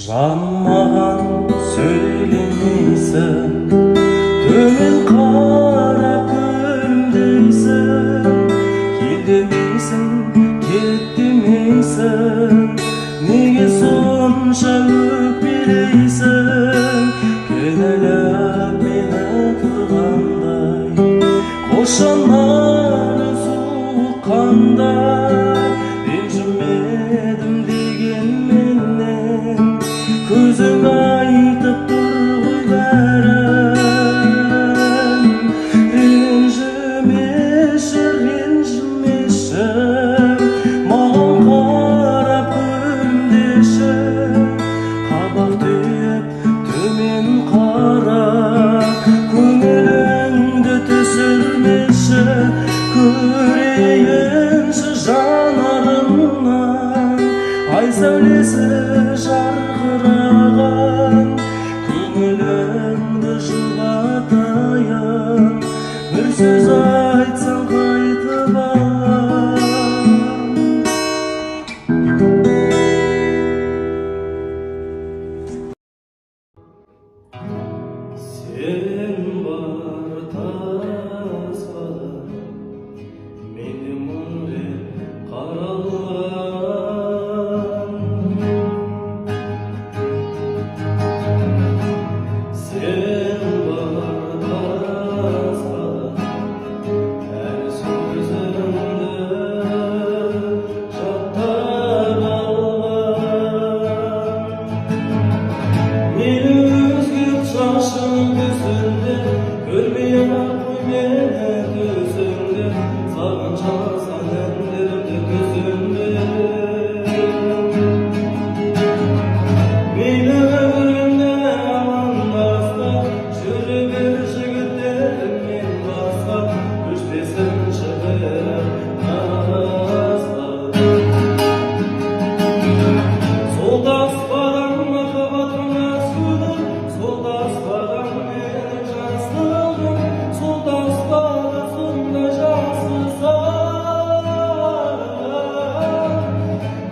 Жаным маған сөйлемейсің, төмен қарап күлімдейсің, кел демейсің, кет демейсің, неге сонша өкпелейсің? Кінәлап мені тұрғандай, қошаннан суық қандай, ренжімедім дегенменен көзің айтып тұр ғой бәрін. Ренжімеші, ренжімеші, маған қарап күлімдеші, қабақ түйіп төмен қара, көңіліңді түсірмеші, көрейінші жанарыңнан ай сәулесі жарқыраған, көңіліңді жұбатайын, бір сөз айтсаң қайтып алам. Сен бар таспада менде мың рет қаралған, сен бар таспада әр сөзіңді жаттап алған. Мені өзгерт шашың түсінде, көрмей-ақ қой мені төсіңде, саған жазған әндерімді күзімде. Мені өмірімде амандаспа, жүре бер жігіттермен басқа, өшпесінші бірақ араспа. Сол таспадан махаббатыма сүйдім, сол таспадан менің жастығым, сол таспада сондай жасырсам,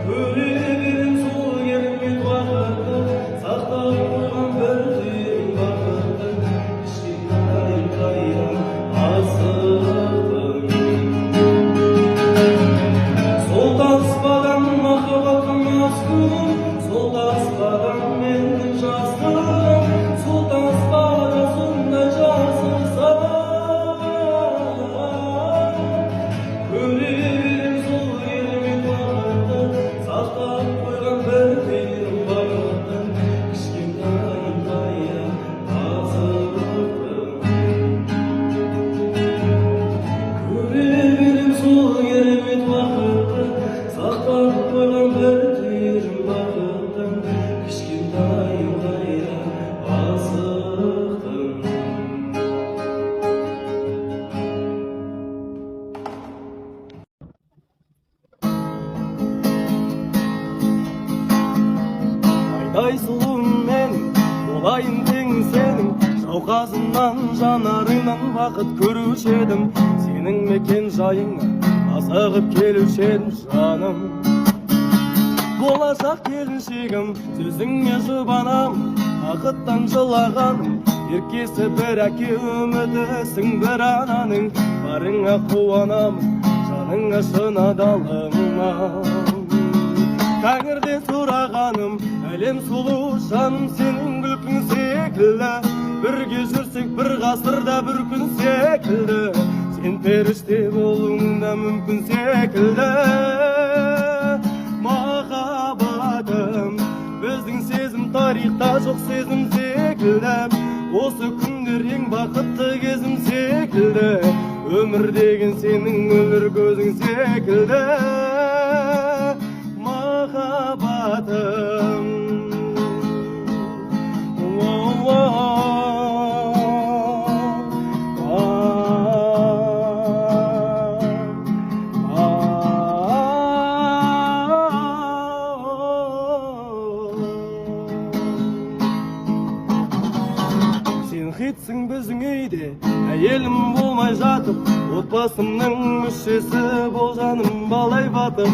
көре берем сол керемет уақытты, сақтап қойған бір түйін бақытты, кішкентай қайран асықтым. Сол таспадан махаббатыма сүйдім, сол таспадан менің жастығым, сол таспада сондай жасырсам, көре берем сол керемет уақытты, сақтап қойған бір түйін бақытты, кішкентай қайран асықтым. Көре берем сол керемет уақытты, сақтап қойған бір түйін бақытты, кішкентай қайран асықтым. Айдай сұлуым менің, болайын тең сенің, жауқазынан жанарыңнан бақыт көруші едім, сенің мекен жайыңа асығып келуші едім жаным. Болашақ келіншегім, сөзіңе жұбанам, бақыттан жылағаным, еркесі бір әке, үмітісің бір ананың, барыңа қуанамын, жаныңа шын адалыма. Тәңірден сұрағаным, әлем сұлу жаным, сенің күлкің секілді, бірге жүрсек бір ғасырда бір күн секілді, сен періште болуың да мүмкін секілді. Махаббатым, біздің сезім тарихта жоқ сезім секілді, осы күндер ең бақытты кезім секілді, өмір деген сенің мөлдір көзің секілді. Махаббатым, сен хитсің біздің үйде, әйелім болмай жатып, отбасымның мүшесі бол жаным балай батып.